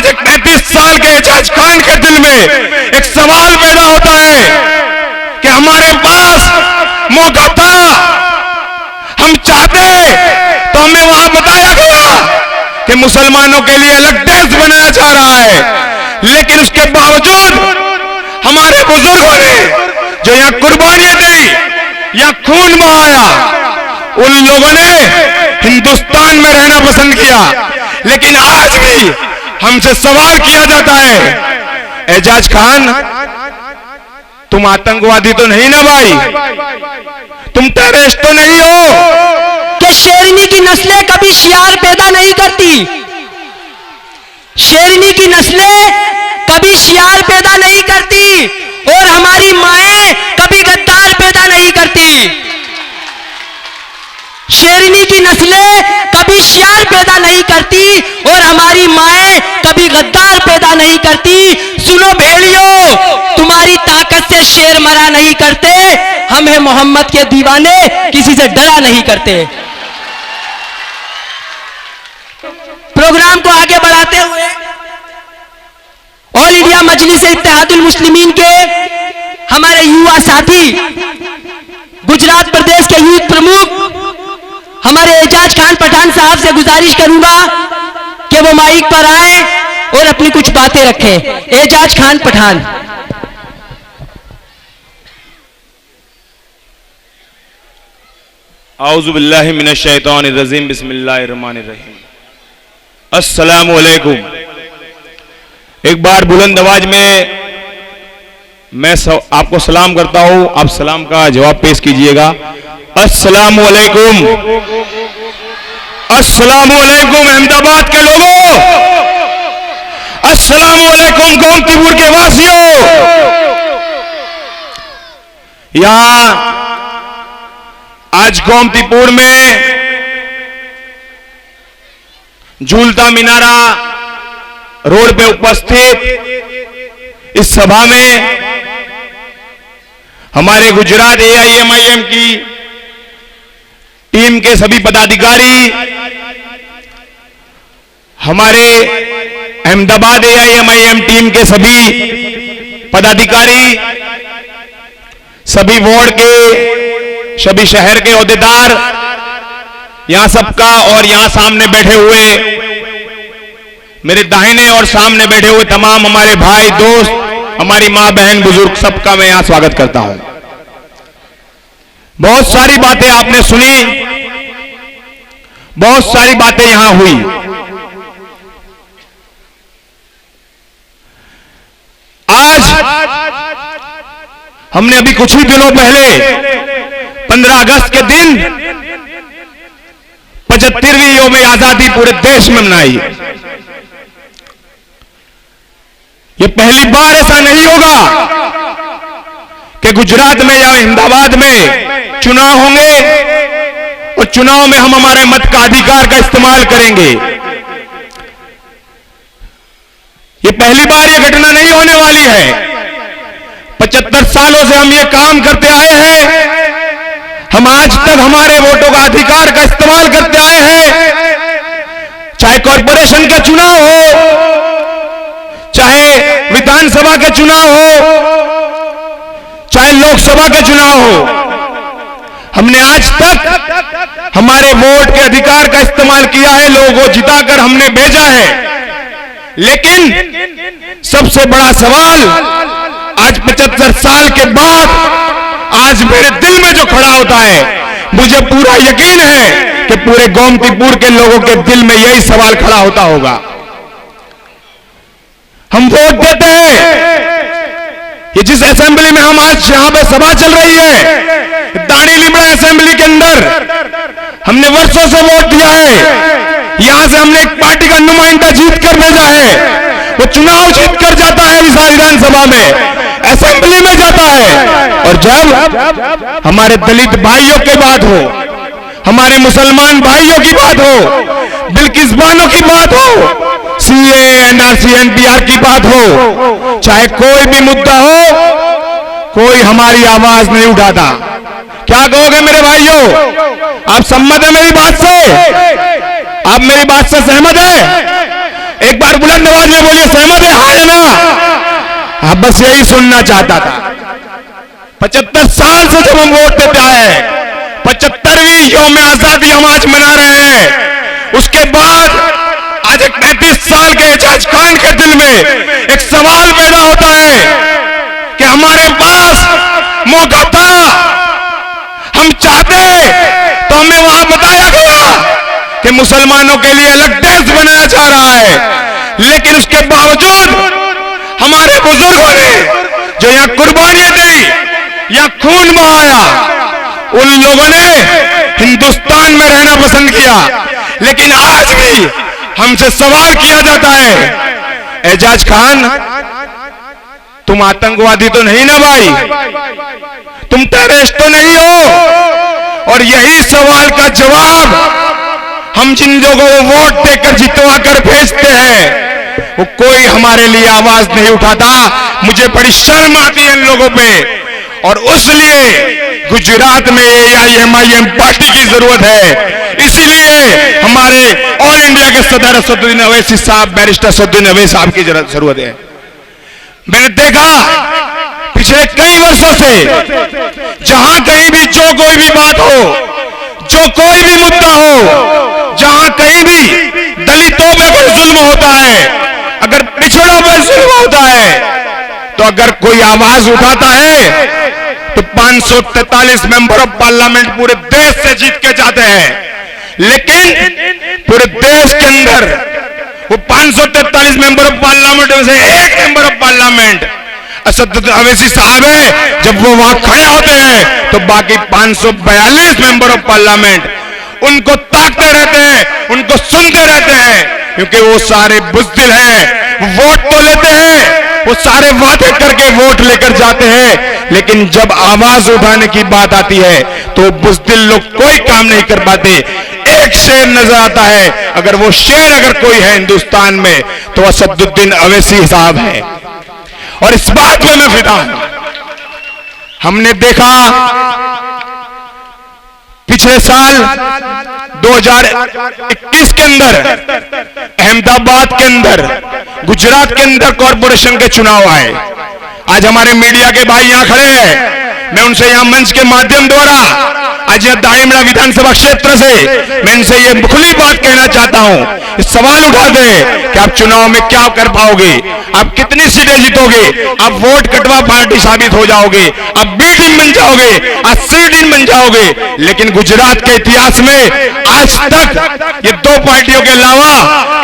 आज एक 35 साल के एजाज खान के दिल में एक सवाल पैदा होता है कि हमारे पास मौका था, हम चाहते तो हमें वहां बताया गया कि मुसलमानों के लिए अलग देश बनाया जा रहा है, लेकिन उसके बावजूद हमारे बुजुर्गों ने जो यहाँ कुर्बानियां दी या खून बहाया, उन लोगों ने हिंदुस्तान में रहना पसंद किया। लेकिन आज भी हमसे सवाल किया जाता है, एजाज खान तुम आतंकवादी तो नहीं ना भाई, तुम टेररिस्ट तो नहीं हो? कि शेरनी की नस्लें कभी शियार पैदा नहीं करती, शेरनी की नस्लें कभी शियार पैदा नहीं करती, और हमारी माएं कभी गद्दार पैदा नहीं करती। शेरनी की नस्लें कभी शियार पैदा नहीं करती और हमारी माएं कभी गद्दार पैदा नहीं करती। सुनो भेड़ियों, तुम्हारी ताकत से शेर मरा नहीं करते, हम हैं मोहम्मद के दीवाने, किसी से डरा नहीं करते। प्रोग्राम को आगे बढ़ाते हुए ऑल इंडिया मजलिस इत्तेहादुल मुस्लिमीन के हमारे युवा साथी, गुजरात प्रदेश के यूथ प्रमुख हमारे एजाज खान पठान साहब से गुजारिश करूंगा कि वो माइक पर आए और अपनी कुछ बातें रखें। एजाज खान पठान। औज़ु बिल्लाहि मिनश शैतानिर रजीम, बिस्मिल्लाहिर रहमानिर रहीम। अस्सलामु अलैकुम। एक बार बुलंद आवाज में मैं आपको सलाम करता हूं, आप सलाम का जवाब पेश कीजिएगा। अस्सलामु अलैकुम। अस्सलामु अलैकुम अहमदाबाद के लोगों, अस्सलामु अलैकुम गोमतीपुर के वासियों। यहां आज गोमतीपुर में झूलता मीनारा रोड पे उपस्थित इस सभा में हमारे गुजरात AIMIM की टीम के सभी पदाधिकारी, हमारे अहमदाबाद AIMIM टीम के सभी पदाधिकारी, सभी वार्ड के, सभी शहर के ओहदेदार, यहां सबका, और यहां सामने बैठे हुए मेरे दाहिने और सामने बैठे हुए तमाम हमारे भाई दोस्त, हमारी मां बहन बुजुर्ग, सबका मैं यहां स्वागत करता हूं। बहुत सारी बातें आपने सुनी, बहुत सारी बातें यहां हुई। आज हमने अभी कुछ ही दिनों पहले 15 अगस्त के दिन 75वीं यौम आजादी पूरे देश में मनाई। ये पहली बार ऐसा नहीं होगा कि गुजरात में या अहमदाबाद में चुनाव होंगे और चुनाव में हम हमारे मत का अधिकार का इस्तेमाल करेंगे। ये पहली बार ये घटना नहीं होने वाली है। 75 सालों से हम ये काम करते आए हैं, हम आज तक हमारे वोटों का अधिकार का इस्तेमाल करते आए हैं। चाहे कॉरपोरेशन का चुनाव हो, चाहे विधानसभा के चुनाव हो, चाहे लोकसभा के चुनाव हो, हमने आज तक हमारे वोट के अधिकार का इस्तेमाल किया है, लोगों को जिताकर हमने भेजा है। लेकिन सबसे बड़ा सवाल आज 75 साल के बाद आज मेरे दिल में जो खड़ा होता है, मुझे पूरा यकीन है कि पूरे गोमतीपुर के लोगों के दिल में यही सवाल खड़ा होता होगा। हम वोट देते हैं, ये जिस असेंबली में हम आज यहां पे सभा चल रही है, दाढ़ी लिमड़ा असेंबली के अंदर हमने वर्षों से वोट दिया है। यहां से हमने एक पार्टी का नुमाइंदा जीत कर भेजा है, वो चुनाव जीत कर जाता है विधानसभा में, असेंबली में जाता है। और जब हमारे दलित भाइयों की बात हो, हमारे मुसलमान भाइयों की बात हो, बिल्किस बानो की बात हो, CAA NRC NPR की बात हो, चाहे कोई भी मुद्दा हो, कोई हमारी आवाज नहीं उठाता। क्या कहोगे मेरे भाइयों? आप सम्मत है मेरी बात से? आप मेरी बात से सहमत है? एक बार बुलंद आवाज में बोलिए, सहमत है हाँ या ना? हाँ, बस यही सुनना चाहता था। 75 साल से जब हम वोट देते आए, 75वीं यौम आजादी हम आज मना रहे हैं। उसके बाद आज एक 35 साल के एजाज खान के दिल में एक सवाल पैदा होता है कि हमारे पास मौका था, हम चाहते तो हमें वहां बताया गया कि मुसलमानों के लिए अलग देश बनाया जा रहा है, लेकिन उसके बावजूद हमारे बुजुर्गों ने जो यहां कुर्बानियां दी या खून बहाया, उन लोगों ने हिंदुस्तान में रहना पसंद किया। लेकिन आज भी हमसे सवाल किया जाता है, एजाज खान तुम आतंकवादी तो नहीं ना भाई, तुम टेररिस्ट तो नहीं हो? और यही सवाल का जवाब हम जिन लोगों को वोट देकर जितवा कर भेजते हैं, वो कोई हमारे लिए आवाज नहीं उठाता। मुझे बड़ी शर्म आती है इन लोगों पे, और उसलिए गुजरात में AIMIM पार्टी की जरूरत है। इसीलिए हमारे ऑल इंडिया के सदर असदुद्दीन अवैसी साहब, बैरिस्टर असदुद्दीन अवैसी साहब की जरूरत है। मैंने देखा पिछले कई वर्षों से जहां कहीं भी जो कोई भी बात हो, जो कोई भी मुद्दा हो, जहां कहीं भी दलितों पे कोई जुल्म होता है, अगर पिछड़ों पे जुल्म होता है, तो अगर कोई आवाज उठाता है तो 543 मेंबर ऑफ पार्लियामेंट पूरे देश से जीत के जाते हैं। लेकिन पूरे देश के अंदर वो 543 मेंबर ऑफ पार्लियामेंट में से एक member of parliament Asaduddin Owaisi साहब है। जब वो वहां खड़े होते हैं तो बाकी 542 मेंबर ऑफ पार्लियामेंट उनको ताकते रहते हैं, उनको सुनते रहते हैं, क्योंकि वो सारे बुज़दिल हैं। वो वोट तो लेते हैं, वो सारे वादे करके वोट लेकर जाते हैं, लेकिन जब आवाज उठाने की बात आती है तो बुज़दिल लोग कोई काम नहीं कर पाते। एक शेर नजर आता है, अगर वो शेर अगर कोई है हिंदुस्तान में तो असदुद्दीन अवैसी साहब है, और इस बात में मैं फिदा हूं। हमने देखा पिछले साल 2021 के अंदर अहमदाबाद के अंदर, गुजरात के अंदर कॉरपोरेशन के चुनाव आए। आज हमारे मीडिया के भाई यहां खड़े हैं, मैं उनसे यहां मंच के माध्यम द्वारा आज यहां दाइमड़ा विधानसभा क्षेत्र से मैं इनसे ये खुली बात कहना चाहता हूं। सवाल उठा दे कि आप चुनाव में क्या कर पाओगे, आप कितनी सीटें जीतोगे, आप वोट कटवा पार्टी साबित हो जाओगे, आप बी टीम बन जाओगे, आप सी टीम बन जाओगे। लेकिन गुजरात के इतिहास में आज तक ये दो पार्टियों के अलावा,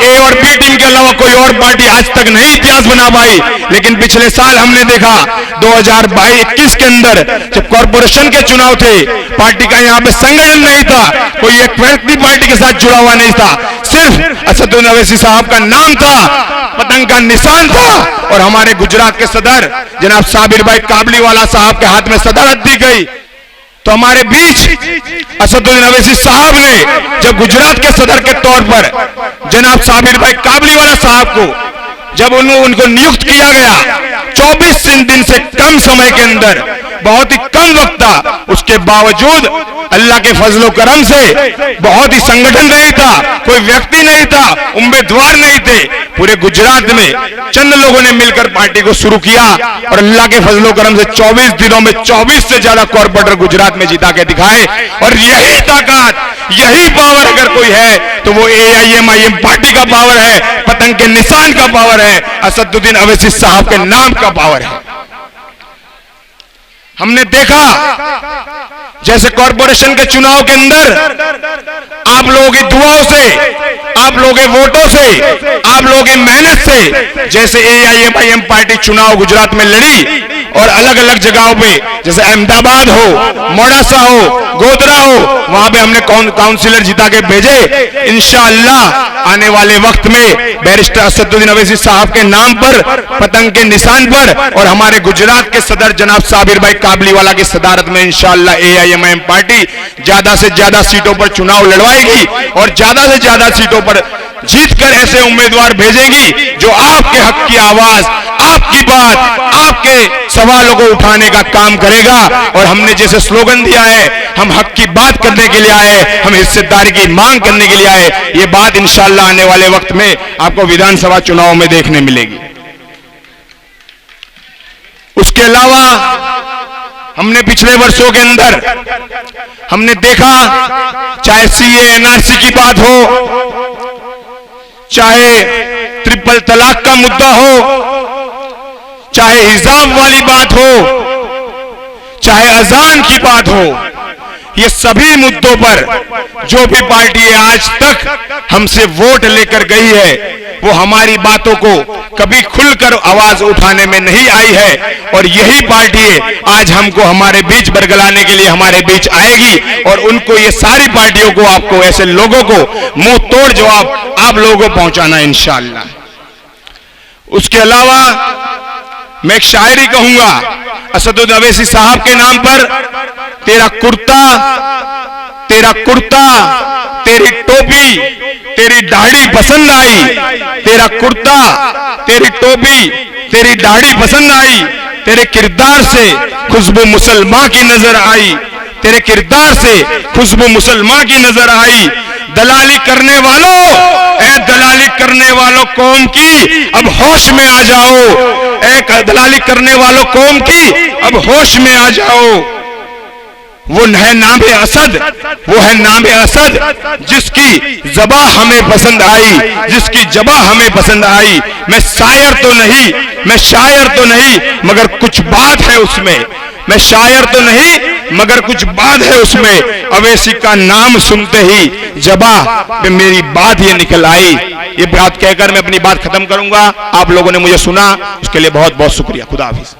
ए और बी टीम के अलावा कोई और पार्टी आज तक नहीं इतिहास बना पाई। लेकिन पिछले साल हमने देखा 2021 के अंदर जब कॉरपोरेशन के चुनाव थे, पार्टी का यहाँ पे संगठन नहीं था, कोई एक व्यक्ति पार्टी के साथ जुड़ा हुआ नहीं था, सिर्फ असदुद्दीन अवैसी साहब का नाम था, पतंग का निशान था, और हमारे गुजरात के सदर जनाब साबिर भाई काबलीवाला साहब के हाथ में सदारत दी गई। तो हमारे बीच असदुद्दीन अवैसी साहब ने जब गुजरात के सदर के तौर पर जनाब साबिर भाई काबलीवाला साहब को जब उनको नियुक्त किया गया, 24 दिन से कम समय के अंदर, बहुत ही कम वक्त था, उसके बावजूद अल्लाह के फजलो करम से बहुत ही संगठन नहीं था, कोई व्यक्ति नहीं था, उम्मीदवार नहीं थे, पूरे गुजरात में चंद लोगों ने मिलकर पार्टी को शुरू किया, और अल्लाह के फजलो करम से 24 दिनों में 24 से ज्यादा कॉर्पोरेटर गुजरात में जिता के दिखाए। और यही ताकत, यही पावर अगर कोई है तो वो AIMIM पार्टी का पावर है, पतंग के निशान का पावर है, असदुद्दीन अवैसी साहब के नाम का पावर है। हमने देखा जैसे कॉरपोरेशन के चुनाव के अंदर आप लोगों की दुआओं से, आप लोगों के वोटों से, आप लोगों की मेहनत से जैसे AIMIM पार्टी चुनाव गुजरात में लड़ी, और अलग अलग जगहों पे जैसे अहमदाबाद हो, मोड़ासा हो, गोधरा हो, वहां पे हमने काउंसिलर जिता के भेजे। इंशाअल्लाह आने वाले वक्त में बैरिस्टर असदुद्दीन अवैसी साहब के नाम पर, पतंग के निशान पर, और हमारे गुजरात के सदर जनाब साबिर भाई काबलीवाला की सदारत में इंशाअल्लाह AIMIM पार्टी ज्यादा से ज्यादा सीटों पर चुनाव लड़वाएगी, और ज्यादा से ज्यादा सीटों पर जीतकर ऐसे उम्मीदवार भेजेगी जो आपके हक की आवाज, आपके आपकी बात, आपके सवालों को उठाने का काम करेगा। और हमने जैसे स्लोगन दिया है, हम हक की बात करने के लिए आए, हम हिस्सेदारी की मांग करने के लिए आए। ये बात इंशाअल्लाह आने वाले वक्त में आपको विधानसभा चुनाव में देखने मिलेगी। उसके अलावा हमने पिछले वर्षों के अंदर हमने देखा, चाहे सीए एनआरसी की बात हो, चाहे ट्रिपल तलाक का मुद्दा हो, चाहे हिजाब वाली बात हो, चाहे अजान की बात हो, ये सभी मुद्दों पर जो भी पार्टी आज तक हमसे वोट लेकर गई है, वो हमारी बातों को कभी खुलकर आवाज उठाने में नहीं आई है। और यही पार्टी आज हमको हमारे बीच बरगलाने के लिए हमारे बीच आएगी। और उनको, ये सारी पार्टियों को, आपको, ऐसे लोगों को मुंह तोड़ जवाब आप लोगों को पहुंचाना इंशाअल्लाह। उसके अलावा मैं एक शायरी कहूंगा असदुद्दीन अवैसी साहब के नाम पर। तेरा कुर्ता, तेरी टोपी, तेरी दाढ़ी पसंद आई। तेरा कुर्ता, तेरी टोपी, तेरी दाढ़ी पसंद आई। तेरे किरदार से खुशबू मुसलमान की नजर आई। तेरे किरदार से खुशबू मुसलमान की नजर आई। दलाली करने वालों, ए दलाली करने वालों कौम की अब होश में आ जाओ। ए दलाली करने वालों कौम की अब होश में आ जाओ। वो है नाम असद, वो है नाम असद जिसकी ज़बा हमें पसंद आई, जिसकी ज़बा हमें पसंद आई। मैं शायर तो नहीं, मैं शायर तो नहीं, मगर कुछ बात है उसमें। मैं शायर तो नहीं, मगर कुछ बात है उसमें। अवैसी का नाम सुनते ही ज़बा पे मेरी बात ये निकल आई। ये बात कहकर मैं अपनी बात खत्म करूंगा। आप लोगों ने मुझे सुना, उसके लिए बहुत बहुत शुक्रिया। खुदा हाफिज।